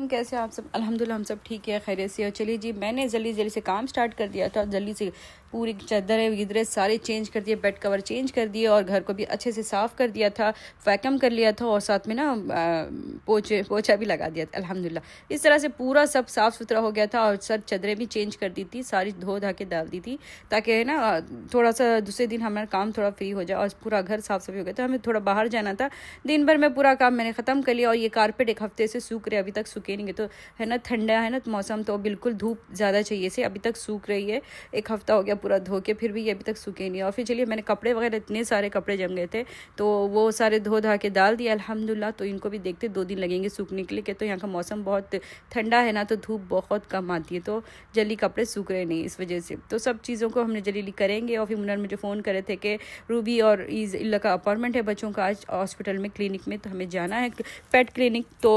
कैसे आप सब? अल्हम्दुलिल्लाह हम सब ठीक है, खैरियत से। और चलिए जी, मैंने जल्दी से काम स्टार्ट कर दिया था। जल्दी से पूरी चादरें गिदरे सारे चेंज कर दिए, बेड कवर चेंज कर दिए और घर को भी अच्छे से साफ़ कर दिया था, वैक्यूम कर लिया था और साथ में ना पोछा भी लगा दिया था। अल्हम्दुलिल्लाह इस तरह से पूरा सब साफ़ सुथरा हो गया था और सर चादरें भी चेंज कर दी थी, सारी धो धा के डाल दी थी ताकि ना थोड़ा सा दूसरे दिन हमारा काम थोड़ा फ्री हो जाए। और पूरा घर साफ़ सफाई हो गया था। हमें थोड़ा बाहर जाना था, दिन भर में पूरा काम मैंने ख़त्म कर लिया। और ये कारपेट एक हफ्ते से सूख रहे, अभी तक सूखे नहीं। तो है ना, ठंडा है ना तो मौसम, तो बिल्कुल धूप ज़्यादा चाहिए से अभी तक सूख रही है। एक हफ्ता हो गया पूरा धो के, फिर भी ये अभी तक सूखे नहीं। और फिर चलिए, मैंने कपड़े वगैरह, इतने सारे कपड़े जम गए थे तो वो सारे धो धा के डाल दिया अल्हम्दुलिल्लाह। तो इनको भी देखते 2 दिन लगेंगे सूखने के लिए, कि तो यहाँ का मौसम बहुत ठंडा है ना, तो धूप बहुत कम आती है, तो जल्दी कपड़े सूख रहे नहीं इस वजह से। तो सब चीज़ों को हमने जल्दी करेंगे। और फिर मुनर मुझे फ़ोन करे थे कि रूबी और ईज़ इल्ला का अपॉइंटमेंट है बच्चों का आज हॉस्पिटल में, क्लिनिक में, तो हमें जाना है पेट क्लिनिक। तो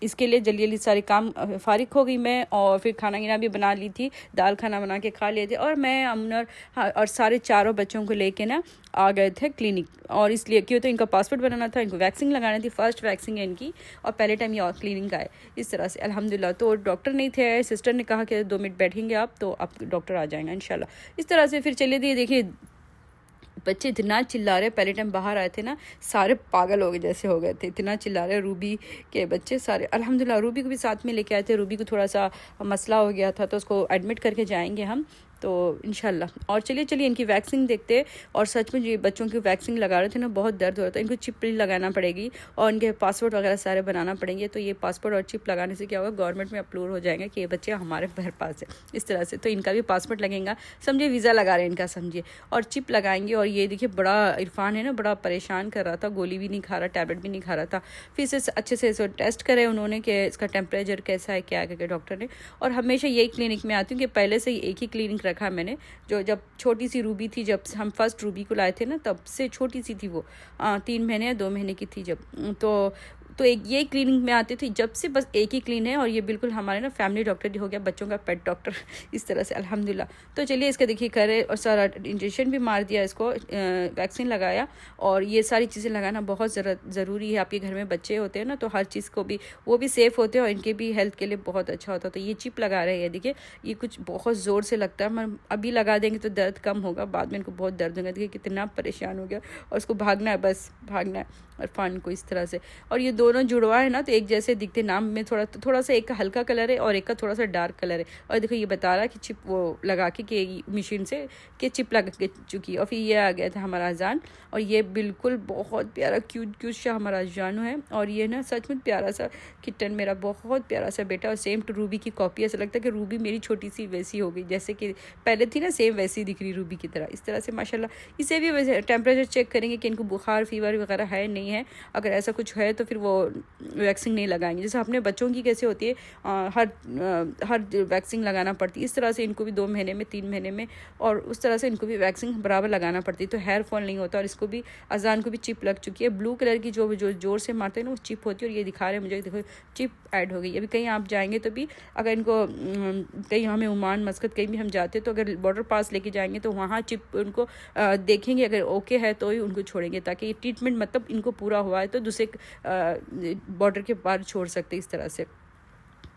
इसके लिए जल्दी सारे काम फारिग हो गई मैं। और फिर खाना गिना भी बना ली थी, दाल खाना बना के खा लिए थे। और मैं अमनर और सारे चारों बच्चों को लेके ना आ गए थे क्लिनिक। और इसलिए क्यों, तो इनका पासपोर्ट बनाना था, इनको वैक्सीन लगानी थी, फर्स्ट वैक्सीन है इनकी, और पहले टाइम ये क्लिनिक आए इस तरह से अल्हम्दुलिल्लाह। तो डॉक्टर नहीं थे, सिस्टर ने कहा कि 2 मिनट बैठेंगे आप, तो अब डॉक्टर आ जाएंगे इंशाल्लाह। इस तरह से फिर चले दिए। देखिए बच्चे इतना चिल्ला रहे, पहले टाइम बाहर आए थे ना, सारे पागल हो गए जैसे हो गए थे, इतना चिल्ला रहे। रूबी के बच्चे सारे अल्हम्दुलिल्लाह, रूबी को भी साथ में लेके आए थे। रूबी को थोड़ा सा मसला हो गया था, तो उसको एडमिट करके जाएंगे हम तो इंशाल्लाह। और चलिए इनकी वैक्सीन देखते। और सच में ये बच्चों की वैक्सीन लगा रहे थे ना, बहुत दर्द हो रहा था। इनको चिप लगाना पड़ेगी और इनके पासपोर्ट वगैरह सारे बनाना पड़ेंगे। तो ये पासपोर्ट और चिप लगाने से क्या होगा, गवर्नमेंट में अपलोड हो जाएगा कि ये बच्चे हमारे घर पास है इस तरह से। तो इनका भी पासपोर्ट लगेगा, समझिए वीज़ा लगा रहे हैं इनका, समझिए, और चिप लगाएंगे। और ये देखिए बड़ा इरफान है ना, बड़ा परेशान कर रहा था, गोली भी नहीं खा रहा, टैबलेट भी नहीं खा रहा था। फिर से अच्छे से इसको टेस्ट करे उन्होंने कि इसका टेम्परेचर कैसा है, क्या करके डॉक्टर ने। और हमेशा यही क्लिनिक में आती हूँ कि पहले से ही एक ही क्लिनिक रखा मैंने, जो जब छोटी सी रूबी थी, जब हम फर्स्ट रूबी को लाए थे ना, तब से छोटी सी थी वो, 3 महीने या 2 महीने की थी जब। तो एक ये क्लिनिक में आती थी जब से, बस एक ही क्लिनिक है। और ये बिल्कुल हमारे ना फैमिली डॉक्टर हो गया, बच्चों का पेट डॉक्टर इस तरह से अल्हम्दुलिल्लाह। तो चलिए इसका देखिए करे, और सारा इंजेक्शन भी मार दिया इसको, वैक्सीन लगाया। और ये सारी चीज़ें लगाना बहुत ज़रूरी है। आपके घर में बच्चे होते हैं ना, तो हर चीज़ को भी वो भी सेफ़ होते हैं और इनके भी हेल्थ के लिए बहुत अच्छा होता है। तो ये चिप लगा रहे हैं, देखिए ये कुछ बहुत ज़ोर से लगता है, हम अभी लगा देंगे तो दर्द कम होगा, बाद में इनको बहुत दर्द होगा। देखिए कितना परेशान हो गया, और उसको भागना है, बस भागना है इरफान को इस तरह से। और ये दोनों जुड़वा है ना, तो एक जैसे दिखते, नाम में थोड़ा सा एक का हल्का कलर है और एक का थोड़ा सा डार्क कलर है। और देखो ये बता रहा है कि चिप वो लगा के मशीन से कि चिप लगा के चुकी है। और फिर ये आ गया था हमारा अजान, और ये बिल्कुल बहुत प्यारा क्यूट सा हमारा जानू है। और ये ना सच में प्यारा सा किटन, मेरा बहुत प्यारा सा बेटा, और सेम टू रूबी की कॉपी। ऐसा लगता है कि रूबी मेरी छोटी सी वैसी हो गई, जैसे कि पहले थी ना, सेम वैसी दिख रही रूबी की तरह इस तरह से माशाल्लाह। इसे भी वैसे टेम्परेचर चेक करेंगे कि इनको बुखार फीवर वगैरह है नहीं है। अगर ऐसा कुछ है तो फिर वो वैक्सीन नहीं लगाएंगे। जैसे अपने बच्चों की कैसे होती है, हर वैक्सीन लगाना पड़ती है, इस तरह से इनको भी 2 महीने में, 3 महीने में, और उस तरह से इनको भी वैक्सीन बराबर लगाना पड़ती है, तो हेयर फॉल नहीं होता। और इसको भी अजान को भी चिप लग चुकी है, ब्लू कलर की, जो जोर से मारते हैं ना वो चिप होती है। और ये दिखा रहे हैं मुझे, देखो चिप ऐड हो गई। अभी कहीं आप जाएंगे तो भी, अगर इनको कहीं हमें ओमान मस्कत कहीं भी हम जाते तो अगर बॉर्डर पास लेके जाएंगे तो वहाँ चिप उनको देखेंगे, अगर ओके है तो ही उनको छोड़ेंगे, ताकि ट्रीटमेंट मतलब इनको पूरा हुआ है तो दूसरे बॉर्डर के पार छोड़ सकते इस तरह से।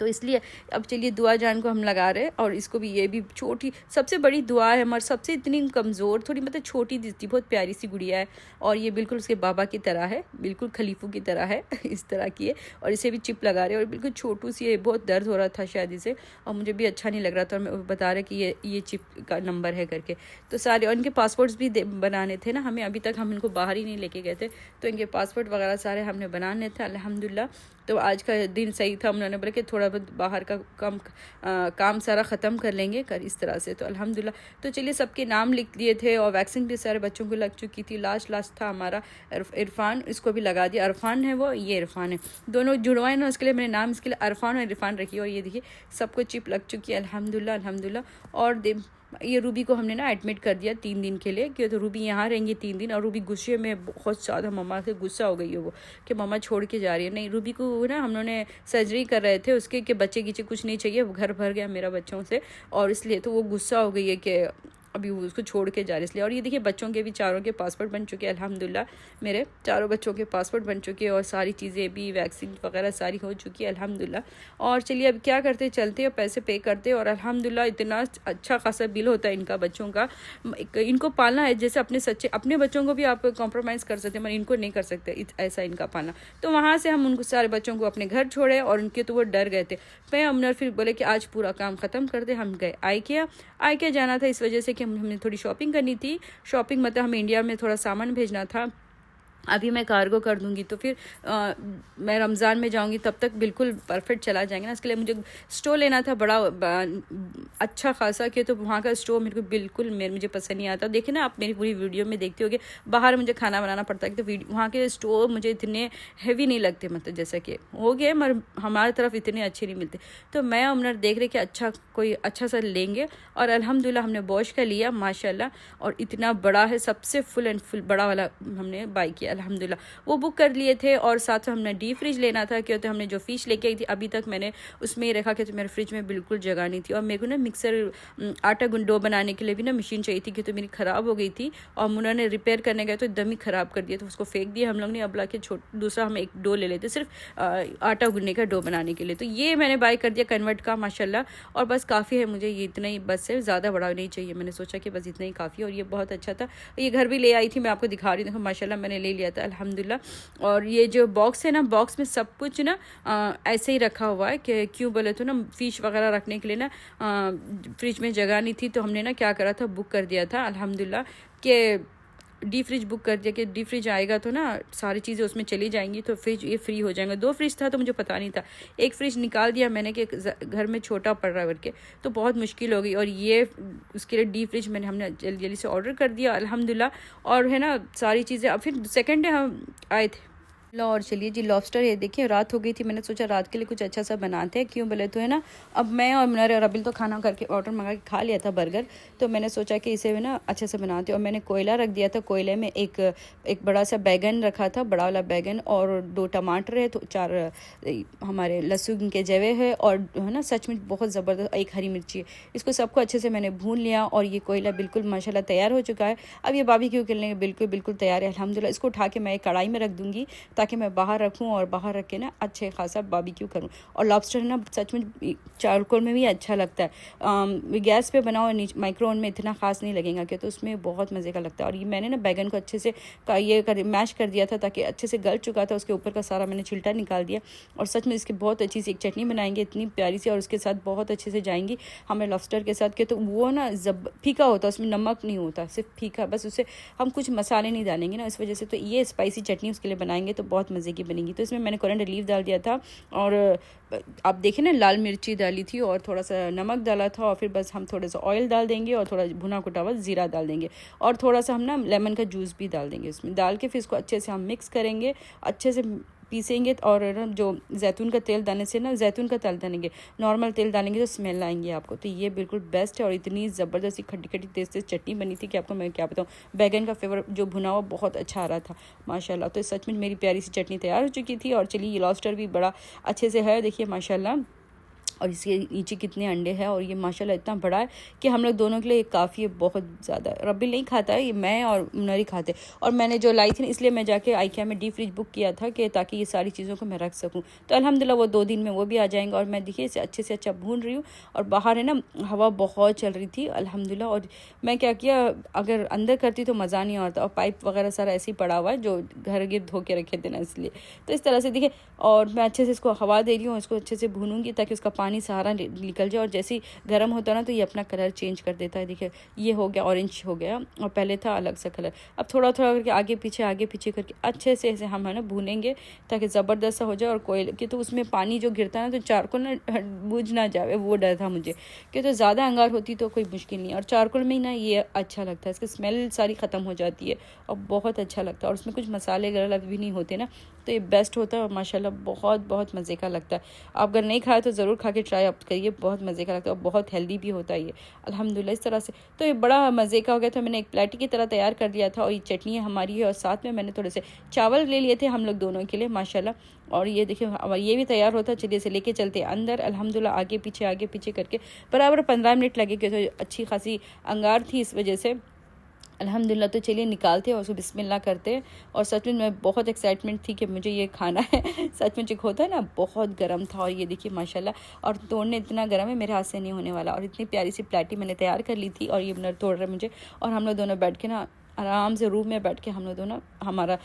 तो इसलिए अब चलिए दुआ जान को हम लगा रहे हैं। और इसको भी, ये भी छोटी, सबसे बड़ी दुआ है हमारे, सबसे इतनी कमज़ोर, थोड़ी मतलब छोटी दिखती, बहुत प्यारी सी गुड़िया है। और ये बिल्कुल उसके बाबा की तरह है, बिल्कुल खलीफू की तरह है इस तरह की है। और इसे भी चिप लगा रहे हैं, और बिल्कुल छोटू सी है, बहुत दर्द हो रहा था शायद इसे, और मुझे भी अच्छा नहीं लग रहा था। और मैं बता रहे कि ये चिप का नंबर है करके। तो सारे, और इनके पासपोर्ट्स भी बनाने थे ना हमें, अभी तक हम इनको बाहर ही नहीं लेके गए थे, तो इनके पासपोर्ट वगैरह सारे हमने बनाने थे अल्हम्दुलिल्लाह। तो आज का दिन सही था, उन्होंने बोला कि थोड़ा बहुत बाहर का काम सारा ख़त्म कर लेंगे कर इस तरह से। तो अल्हम्दुलिल्लाह। तो चलिए सबके नाम लिख दिए थे, और वैक्सीन भी सारे बच्चों को लग चुकी थी। लास्ट था हमारा इरफान, इसको भी लगा दिया। अरफान है वो, ये इरफान है, दोनों जुड़वाए ना, उसके लिए मैंने नाम इसके लिए अरफान और इरफान रखी। और ये देखिए सबको चिप लग चुकी है अल्हम्दुलिल्लाह। और ये रूबी को हमने ना एडमिट कर दिया 3 दिन के लिए, क्यों तो रूबी यहाँ रहेंगी 3 दिन। और रूबी गुस्से में बहुत ज़्यादा, मम्मा से गुस्सा हो गई है वो, कि मम्मा छोड़ के जा रही है। नहीं, रूबी को ना हम लोगों ने सर्जरी कर रहे थे उसके, कि बच्चे कुछ नहीं चाहिए, वो घर भर गया मेरा बच्चों से, और इसलिए तो वो गुस्सा हो गई है कि अभी वो उसको छोड़ के जा रही इसलिए। और ये देखिए बच्चों के भी चारों के पासपोर्ट बन चुके हैं अल्हम्दुलिल्लाह, मेरे चारों बच्चों के पासपोर्ट बन चुके हैं और सारी चीज़ें भी वैक्सीन वगैरह सारी हो चुकी है अल्हम्दुलिल्लाह। और चलिए अब क्या करते, चलते और पैसे पे करते, और अल्हम्दुलिल्लाह इतना अच्छा खासा बिल होता है इनका बच्चों का। इनको पालना है जैसे अपने सच्चे अपने बच्चों को भी आप कॉम्प्रोमाइज़ कर सकते हैं, मगर इनको नहीं कर सकते ऐसा इनका पालना। तो वहाँ से हम उनको सारे बच्चों को अपने घर छोड़े और उनके तो वो डर गए थे। मैं हमने फिर बोले कि आज पूरा काम ख़त्म कर दे। हम गए आइकिया जाना था इस वजह से कि हमने थोड़ी शॉपिंग करनी थी। शॉपिंग मतलब हमें इंडिया में थोड़ा सामान भेजना था, अभी मैं कार्गो कर दूंगी तो फिर मैं रमज़ान में जाऊंगी, तब तक बिल्कुल परफेक्ट चला जाएंगे ना। इसके लिए मुझे स्टोव लेना था बड़ा अच्छा खासा, कि तो वहाँ का स्टोव मेरे को बिल्कुल मुझे पसंद नहीं आता। देखिए ना आप मेरी पूरी वीडियो में देखते होगे, बाहर मुझे खाना बनाना पड़ता है, तो वहाँ के स्टोव मुझे इतने हैवी नहीं लगते, मतलब जैसा कि हो गए मगर हमारी तरफ इतने अच्छे नहीं मिलते। तो मैं उमर देख रहे कि कोई अच्छा सा लेंगे, और अल्हम्दुलिल्लाह हमने बॉश का लिया माशाल्लाह, और इतना बड़ा है, सबसे फुल एंड फुल बड़ा वाला हमने बाई किया अल्हम्दुलिल्लाह। वो बुक कर लिए थे, और साथ में हमने डीप फ्रिज लेना था, क्योंकि हमने जो फ़िश लेके आई थी अभी तक मैंने उसमें ही रखा, क्योंकि मेरे फ्रिज में बिल्कुल जगह नहीं थी। और मेरे को ना मिक्सर आटा डो बनाने के लिए भी ना मशीन चाहिए थी, क्योंकि मेरी ख़राब हो गई थी, और मुन्ना ने रिपेयर करने गए तो एकदम ही ख़राब कर दिया, तो उसको फेंक दिया हम लोग ने। अब ला के दूसरा हम एक डो ले लेते सिर्फ आटा गूंदने का डो बनाने के लिए। तो ये मैंने बाय कर दिया कन्वर्ट का माशाल्लाह, और बस काफ़ी है मुझे, ये इतना ही बस है, ज़्यादा बड़ा नहीं चाहिए। मैंने सोचा कि बस इतना ही काफ़ी है, और ये बहुत अच्छा था। ये घर भी ले आई थी, मैं आपको दिखा रही हूँ, देखो माशाल्लाह मैंने ले लिया था अल्हम्दुलिल्लाह। और ये जो बॉक्स है ना, बॉक्स में सब कुछ ना ऐसे ही रखा हुआ है, कि क्यों बोले तो ना फ़िश वगैरह रखने के लिए ना फ्रिज में जगह नहीं थी, तो हमने ना क्या करा था, बुक कर दिया था अल्हम्दुलिल्लाह, कि डी फ्रिज बुक कर दिया कि डी फ्रिज आएगा तो ना सारी चीज़ें उसमें चली जाएंगी, तो फ्रिज ये फ्री हो जाएगा। 2 फ्रिज था तो मुझे पता नहीं था, एक फ्रिज निकाल दिया मैंने कि घर में छोटा पड़ रहा है करके, तो बहुत मुश्किल हो गई। और ये उसके लिए डी फ्रिज हमने जल्दी जल्दी से ऑर्डर कर दिया अल्हम्दुलिल्लाह। और है ना सारी चीज़ें, अब फिर सेकेंड डे हम आए थे। लो और चलिए जी, लॉबस्टर ये देखिए, रात हो गई थी, मैंने सोचा रात के लिए कुछ अच्छा सा बनाते हैं, क्यों बोले तो है ना, अब मैं और मेरा रबिल तो खाना करके ऑर्डर मंगा के खा लिया था बर्गर, तो मैंने सोचा कि इसे ना अच्छे से बनाते। और मैंने कोयला रख दिया था, कोयले में एक बड़ा सा बैगन रखा था, बड़ा वाला बैगन, और 2 टमाटर है, तो 4 हमारे लहसुन के जवे है, और है ना सच में बहुत ज़बरदस्त 1 हरी मिर्ची है। इसको सबको अच्छे से मैंने भून लिया, और ये कोयला बिल्कुल माशाल्लाह तैयार हो चुका है। अब ये बारबेक्यू के लिए बिल्कुल तैयार है अल्हम्दुलिल्लाह। इसको उठा के मैं एक कढ़ाई में रख दूँगी, ताकि मैं बाहर रखूं, और बाहर रख के ना अच्छे खासा बारबेक्यू करूं। और लॉबस्टर ना सच में चारकोल में भी अच्छा लगता है, गैस पे बनाओ माइक्रोवेव में इतना खास नहीं लगेगा, कि तो उसमें बहुत मज़े का लगता है। और ये मैंने ना बैगन को अच्छे से मैश कर दिया था, ताकि अच्छे से गल चुका था, उसके ऊपर का सारा मैंने छिलटा निकाल दिया। और सच में इसकी बहुत अच्छी सी एक चटनी बनाएंगे, इतनी प्यारी सी, और उसके साथ बहुत अच्छे से जाएंगी हमें लॉबस्टर के साथ, के तो वो ना फीका होता है, उसमें नमक नहीं होता, सिर्फ फीका, बस उसे हम कुछ मसाले नहीं डालेंगे ना, इस वजह से। तो ये स्पाइसी चटनी उसके लिए बनाएंगे तो बहुत मज़े की बनेगी। तो इसमें मैंने कोरिएंडर लीफ डाल दिया था, और आप देखें ना लाल मिर्ची डाली थी, और थोड़ा सा नमक डाला था, और फिर बस हम थोड़ा सा ऑयल डाल देंगे, और थोड़ा भुना कुटा हुआ ज़ीरा डाल देंगे, और थोड़ा सा हम ना लेमन का जूस भी डाल देंगे उसमें। डाल के फिर इसको अच्छे से हम मिक्स करेंगे, अच्छे से पीसेंगे। और जो जैतून का तेल डालने से ना, जैतून का तेल डालेंगे, नॉर्मल तेल डालेंगे तो स्मेल आएंगे आपको। तो ये बिल्कुल बेस्ट है, और इतनी ज़बरदस्त खट्टी खट्टी टेस्ट चटनी बनी थी कि आपको मैं क्या बताऊँ। बैगन का फ्लेवर जो भुना हुआ बहुत अच्छा आ रहा था माशाल्लाह। तो सच में मेरी प्यारी सी चटनी तैयार हो चुकी थी। और चलिए ये लॉबस्टर भी बड़ा अच्छे से है, देखिए माशाल्लाह, और इसके नीचे कितने अंडे हैं, और ये माशाल्लाह इतना बड़ा है कि हम लोग दोनों के लिए काफ़ी है, बहुत ज़्यादा। रबिल नहीं खाता है, ये मैं और मुनरी खाते। और मैंने जो लाई थी, इसलिए मैं जाके आइकिया में डीप फ्रिज बुक किया था, कि ताकि ये सारी चीज़ों को मैं रख सकूँ। तो अल्हम्दुलिल्लाह वो 2 दिन में वो भी आ जाएंगे। और मैं देखिए इसे अच्छे से अच्छा भून रही हूँ, और बाहर है ना हवा बहुत चल रही थी अल्हम्दुलिल्लाह। और मैं क्या किया, अगर अंदर करती तो मज़ा नहीं आता, और पाइप वगैरह सारा ऐसे ही पड़ा हुआ है, जो घर गिर धो के रखे थे ना, इसलिए। तो इस तरह से देखिए, और मैं अच्छे से इसको हवा दे रही हूँ, इसको अच्छे से भूनूंगी ताकि उसका पानी सारा निकल जाए। और जैसे ही गर्म होता है ना, तो ये अपना कलर चेंज कर देता है। देखिए ये हो गया, ऑरेंज हो गया, और पहले था अलग सा कलर। अब थोड़ा थोड़ा करके आगे पीछे करके अच्छे से ऐसे हम है ना भूनेंगे, ताकि ज़बरदस्त सा हो जाए। और कोयले की तो उसमें पानी जो गिरता है ना, तो चारकोल ना बुझ ना जाए, वो डर था मुझे, कि तो ज़्यादा अंगार होती तो कोई मुश्किल नहीं। और चारकोल में ही ना ये अच्छा लगता है, इसकी स्मेल सारी ख़त्म हो जाती है, और बहुत अच्छा लगता है। और उसमें कुछ मसाले वगैरह भी नहीं होते ना, तो ये बेस्ट होता है, और माशाल्लाह बहुत बहुत मज़े का लगता है। आप अगर नहीं खाए तो ज़रूर खा के से ट्राई आप करिए, बहुत मज़े का लगता है और बहुत हेल्दी भी होता है ये अल्हम्दुलिल्लाह। इस तरह से तो ये बड़ा मज़े का हो गया। तो मैंने एक प्लेटी की तरह तैयार कर दिया था और ये चटनी हमारी है और साथ में मैंने थोड़े से चावल ले लिए थे हम लोग दोनों के लिए माशाल्लाह। और ये देखिए अब ये भी तैयार होता, चलिए इसे लेके चलते हैं अंदर। अल्हम्दुलिल्लाह आगे पीछे करके बराबर 15 मिनट लगे, क्योंकि अच्छी खासी अंगार थी इस वजह से अल्हम्दुलिल्लाह। तो चलिए निकालते हैं और उसको बिस्मिल्लाह करते हैं। और सच में मैं बहुत एक्साइटमेंट थी कि मुझे ये खाना है सच में। चिक होता है ना, बहुत गर्म था और ये देखिए माशाल्लाह, और तोड़ने इतना गर्म है मेरे हाथ से नहीं होने वाला। और इतनी प्यारी सी प्लेटी मैंने तैयार कर ली थी और ये बनर तोड़ रहा है मुझे। और हम लोग दोनों बैठ के ना आराम से रूम में बैठ के हम लोग दोनों हमारा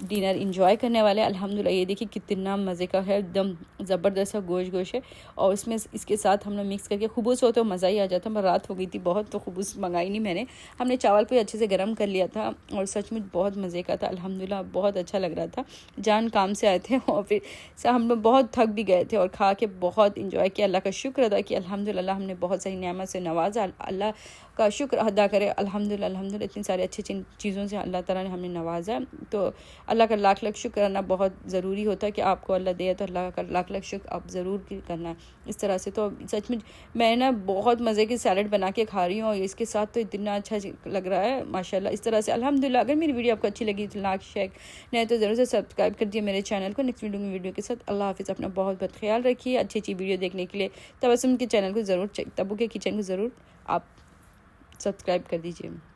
डिनर इंजॉय करने वाले हैं अल्हम्दुलिल्लाह। ये देखिए कितना मज़े का है, एकदम ज़बरदस्त सा गोश्त है। और उसमें इसके साथ हम लोग मिक्स करके खुबूस हो तो मज़ा ही आ जाता। मैं रात हो गई थी बहुत, तो खुबूस मंगाई नहीं मैंने, हमने चावल को अच्छे से गर्म कर लिया था और सच में बहुत मज़े का था अल्हम्दुलिल्लाह। बहुत अच्छा लग रहा था। जान काम से आए थे और फिर से हम लोग बहुत थक भी गए थे और खा के बहुत इंजॉय किया। अल्लाह का शुक्र अदा किया अल्हम्दुलिल्लाह। हमने बहुत सारी नेमत से नवाजा, अल्लाह का शुक्र अदा करे अल्हम्दुलिल्लाह। अल्हम्दुलिल्लाह इतनी सारी अच्छी चीज़ों से अल्लाह ताला ने हमें नवाजा। तो अल्लाह का लाख लाख शुक्र करना बहुत ज़रूरी होता है कि आपको अल्लाह दे तो अल्लाह का लाख लाख शुक्र आप ज़रूर करना है इस तरह से। तो सच में मैं ना बहुत मज़े की सैलड बना के खा रही हूँ और इसके साथ तो इतना अच्छा लग रहा है माशाल्लाह। इस तरह से अल्हम्दुलिल्लाह। अगर मेरी वीडियो आपको अच्छी लगी तो लाइक शेयर नहीं तो ज़रूर से सब्सक्राइब कर दिए मेरे चैनल को। नेक्स्ट वीडियो के साथ अल्लाह हाफ़िज़। अपना बहुत बहुत ख्याल रखिए। अच्छी वीडियो देखने के लिए तबस्सुम के चैनल को ज़रूर, तब्बू के किचन को ज़रूर आप सब्सक्राइब कर दीजिए।